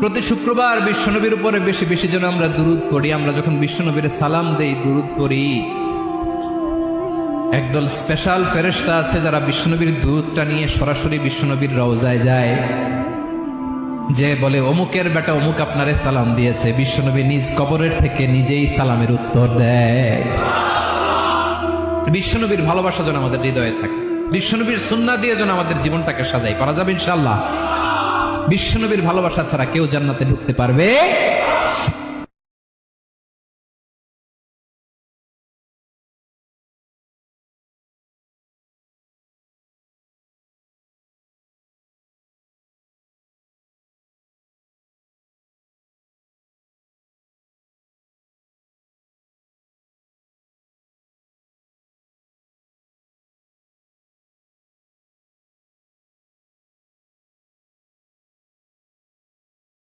প্রতি শুক্রবার বিশ্বনবীর উপরে বেশি বেশি যেন আমরা দুরূদ পড়ি। আমরা যখন বিশ্বনবীর সালাম দেই, দুরূদ পড়ি, একদল স্পেশাল ফেরেশতা আছে যারা বিশ্বনবীর দুরূদটা নিয়ে সরাসরি বিশ্বনবীর রওজায় যায়, যে বলে অমুকের বেটা অমুক আপনারে সালাম দিয়েছে। বিশ্বনবী নিজ কবরের থেকে নিজেই সালামের উত্তর দেয়। বিশ্বনবীর ভালোবাসা যেন আমাদের হৃদয়ে থাকে, বিশ্বনবীর সুন্নাহ দিয়ে যেন আমাদের জীবনটাকে সাজাই। করা যাবে ইনশাআল্লাহ। বিশ্বনবীর ভালোবাসা ছাড়া কেউ জান্নাতে ঢুকতে পারবে